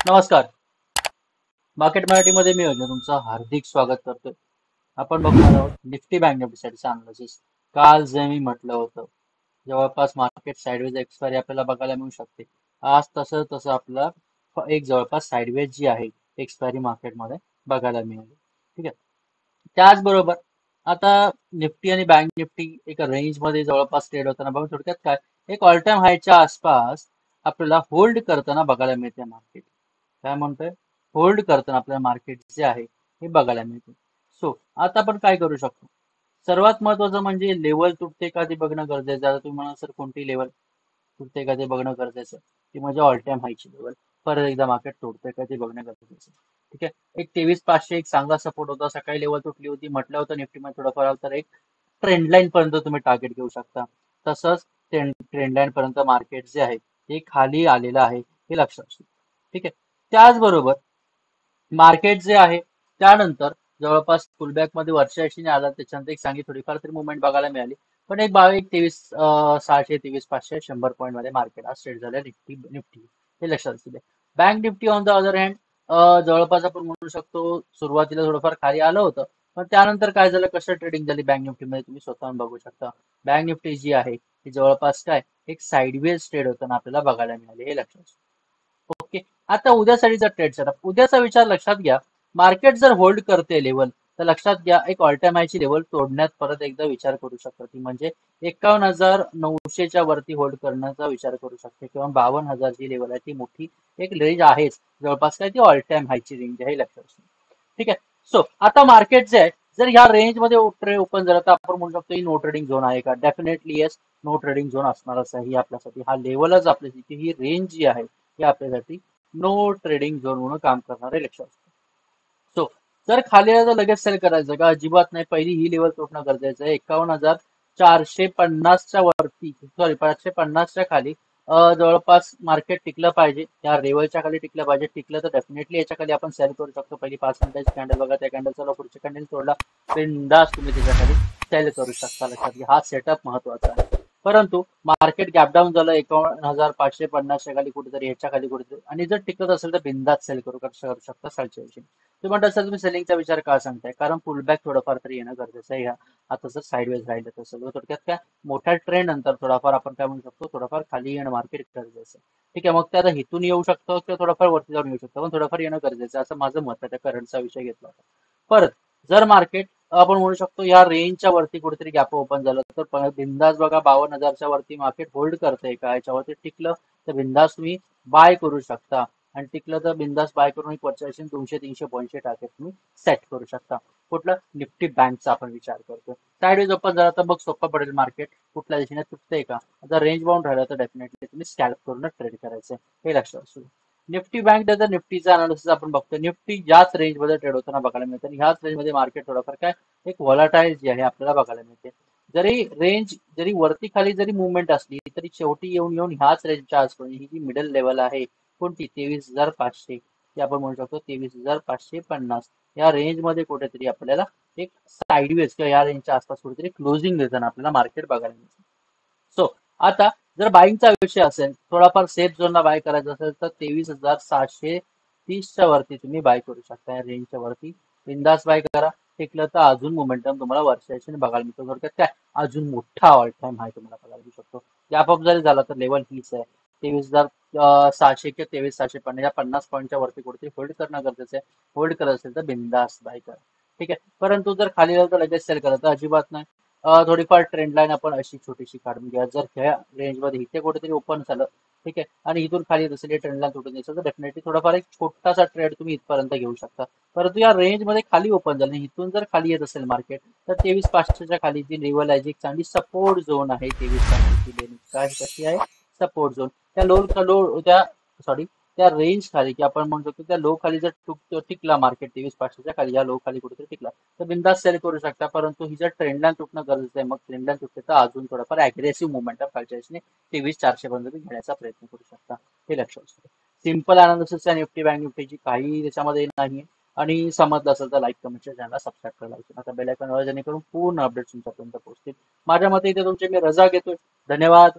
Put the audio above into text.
नमस्कार. मार्केट मराठीमध्ये मी अजय तुमचं हार्दिक स्वागत करतोय. आपण बघणार आहोत निफ्टी बँक निफ्टीसाठीचं अनालिसिस. काल जे मी म्हटलं होतं, जवळपास मार्केट साईडवेज एक्सपायरी आपल्याला बघायला मिळू शकते. आज तसं तसं आपला एक जवळपास साईडवेज जी आहे एक्सपायरी मार्केटमध्ये बघायला मिळाली. ठीक आहे. त्याचबरोबर आता निफ्टी आणि बँक निफ्टी एक रेंजमध्ये जवळपास ट्रेड होताना बघा. थोडक्यात काय, एक ऑल टाइम हायच्या आसपास आपल्याला होल्ड करताना बघायला मिळते मार्केट. काय म्हणतोय? होल्ड करताना आपल्याला मार्केट जे आहे हे बघायला मिळते. सो आता आपण काय करू शकतो? सर्वात महत्वाचं म्हणजे लेवल तुटते का ते बघणं गरजेचं आहे. आता तुम्ही म्हणाल सर कोणती लेवल तुटते का ते बघणं गरजेचं आहे. ती म्हणजे ऑल टाइम हायची लेवल. परत एकदा मार्केट तोडतंय का ते बघणं गरजेचं आहे. ठीक आहे. एक 23,500 एक चांगला सपोर्ट होता. सकाळी लेवल तुटली होती. म्हटलं होतं निफ्टीमध्ये थोडंफार आलं तर एक ट्रेंड लाईन पर्यंत तुम्ही टार्गेट घेऊ शकता. तसंच ट्रेंड लाईन पर्यंत मार्केट जे आहे ते खाली आलेलं आहे हे लक्षात ठेवा. ठीक आहे. त्याचबरोबर मार्केट जे आहे त्यानंतर जवळपास पुलबॅक मध्ये वरच्या दिशेने आला. त्याच्यानंतर एक चांगली थोडीफार तरी मुवमेंट बघायला मिळाली. पण एक 23,600 23,500 100 पॉईंट मध्ये मार्केट आज ट्रेड झालं निफ्टी हे लक्षात असू द्या. Bank Nifty on the other hand जवळपास आपण म्हणू शकतो सुरुवातीला थोडंफार खाली आलं होतं. पण त्यानंतर काय झालं, कसं ट्रेडिंग झाली बँक निफ्टीमध्ये तुम्ही स्वतःहून बघू शकता. बँक निफ्टी जी आहे ती जवळपास काय एक साईडवेज ट्रेड होताना आपल्याला बघायला मिळाले हे लक्षात असू द्या. ओके. आता उद्यासाठीचा ट्रेड सेटअप, उद्याचा विचार लक्षात घ्या. मार्केट जर होल्ड करते लेवल तर लक्षात घ्या एक ऑल टाइम हायची लेवल तोडण्यात परत एकदा विचार करू शकता. ती म्हणजे 51,900च्या वरती होल्ड करण्याचा विचार करू शकते किंवा 52,000 जी लेवल आहे ती मोठी एक रेंज आहेच. जवळपास काय ती ऑल टाइम हायची रेंज आहे लक्षात असू द्या. ठीक आहे. सो आता मार्केट जे आहे जर ह्या रेंज मध्ये ट्रेड ओपन झालं तर आपण म्हणू शकतो ही नो ट्रेडिंग झोन आहे का? Definitely yes, no trading zone असणारच आहे ही आपल्यासाठी. हा लेवलच आपल्यासाठी, ही रेंज जी आहे ही आपल्यासाठी नो ट्रेडिंग झोन म्हणून काम करणारे लक्षात असतं. सो जर खाली आलं तर लगेच सेल करायचं का? अजिबात नाही. पहिली ही लेवल तोडणं गरजेचं आहे. 51,450च्या वरती, सॉरी 550च्या खाली जवळपास मार्केट टिकलं पाहिजे. त्या लेवलच्या खाली टिकलं पाहिजे. टिकलं तर डेफिनेटली याच्या खाली आपण सेल करू शकतो. पहिली 5 मिनिटाची कॅन्डल बघा, त्या कॅन्डलचा पुढच्या कॅन्डल तोडला बिंदास तुम्ही त्याच्या खाली सेल करू शकता. लक्षात घ्या हा सेटअप महत्वाचा आहे. परंतु मार्केट गॅपडाऊन झालं 51,550च्या खाली कुठेतरी, ह्याच्या खाली कुठेतरी, आणि जर टिकत असेल तर बिंदास सेल करू शकता सालच्या दिवशी. तुम्ही म्हणता सर तुम्ही सेलिंगचा विचार का सांगताय? कारण पुलबॅक थोडंफार तरी येणं गरजेचं आहे. आता जर साईडवेज राहिलं तर सगळं थोडक्यात काय मोठ्या ट्रेंड नंतर थोडाफार आपण काय म्हणू शकतो, थोडंफार खाली येणं मार्केट गरजेचं आहे. ठीक आहे. मग ते आता हिथून येऊ शकतं किंवा थोडंफार वरती जाऊन येऊ शकतं, पण थोडंफार येणं गरजेचं आहे असं माझं मत आहे. त्या करंटचा विषय घेतला होता. परत जर मार्केट आपण म्हणू शकतो या रेंजच्या वरती कुठेतरी गॅप ओपन झालं तर बिंदास बघा 52,000च्या वरती मार्केट होल्ड करतंय का, याच्यावरती टिकलं तर बिंदास तुम्ही बाय करू शकता. आणि टिकलं तर बिंदास बाय करून एक वरच्या 200-300 पॉईंटचे टार्गेट तुम्ही सेट करू शकता. कुठलं? निफ्टी बँकचा आपण विचार करतो. साईडवेज ओपन झाला तर मग सोपं पडेल. मार्केट कुठल्या दिशेने तुटतंय का, जर रेंज बाउंड राहिलं तर डेफिनेटली तुम्ही स्कॅल्प करून ट्रेड करायचं हे लक्षात असू द्या. निफ्टी बँक त्याचा निफ्टीचा अनालिसिस आपण बघतो. निफ्टी याच रेंज मध्ये ट्रेड होताना बघायला मिळते आणि ह्याच रेंज मध्ये मार्केट थोडंफार काय एक व्हॉलाटाईल जी आहे आपल्याला बघायला मिळते. जरी रेंज जरी वरती खाली जरी मुवमेंट असली तरी शेवटी येऊन येऊन ह्याच रेंजच्या आसपास ही जी मिडल लेवल आहे कोणती 23,500, ती आपण म्हणू शकतो 23,550 या रेंज मध्ये कुठेतरी आपल्याला एक साईडवेज किंवा या रेंजच्या आसपास कुठेतरी क्लोजिंग देताना आपल्याला मार्केट बघायला मिळते. सो आता जर बाईंगचा विषय असेल, थोडाफार सेफ झोनला बाय करायचा असेल तर 23,730च्या वरती तुम्ही बाय करू शकता. या रेंजच्या वरती बिंदास बाय करा. टिकलं तर अजून मोमेंटम तुम्हाला वरच्या बघायला मिळतो. थोडक्यात काय अजून मोठा ऑल टाइम हाय तुम्हाला बघायला मिळू शकतो. गॅप अप जरी झाला तर लेवल हीच आहे 23,600 किंवा 23,750 या 50 पॉईंटच्या वरती कुठेतरी होल्ड करणं गरजेचं आहे. होल्ड करत असेल तर बिंदास बाय करा. ठीक आहे. परंतु जर खाली गेलं तर लगेच सेल करा तर अजिबात नाही. थोडीफार ट्रेंड लाईन आपण अशी छोटीशी काढून घ्या. जर ह्या रेंजमध्ये इथे कुठेतरी ओपन झालं, ठीक आहे, आणि इथून खाली येत असेल ट्रेंड लाईन तुटून द्यायचं तर डेफिनेटली थोडाफार एक छोटासा ट्रेड तुम्ही इथपर्यंत घेऊ शकता. परंतु या रेंजमध्ये खाली ओपन झालं, इथून जर खाली येत असेल मार्केट तर 23,500च्या खाली जी लेवल आहे जी एक चांगली सपोर्ट झोन आहे 23,500ची लेवल काय कशी आहे सपोर्ट झोन. त्या त्या सॉरी त्या रेंज खाली की आपण म्हणू शकतो त्या लो खाली जर टिकला मार्केट 23,500च्या खाली या लो खाली कुठेतरी टिकला तर बिंदास सेल करू शकता. परंतु ही जर ट्रेंड लाईन तुटणं गरजेचं आहे. मग ट्रेंड लाईन तुटते तर अजून थोडाफार अग्रेसिव्ह मुवमेंट खालच्या दिशेने 23,400 पर्यंत घेण्याचा प्रयत्न करू शकता हे लक्षात असतं. सिंपल अनालिसिस आहे निफ्टी बँक निफ्टीची, काही त्याच्यामध्ये नाही. आणि समजलं असेल तर लाईक कमेंटच्या चॅनलला सबस्क्राईब करायला विसरू नका. बेल आयकॉन जेणेकरून पूर्ण अपडेट्स तुमच्यापर्यंत पोहोचतील. माझ्या मते इथे तुमचे मी रजा घेतोय. धन्यवाद.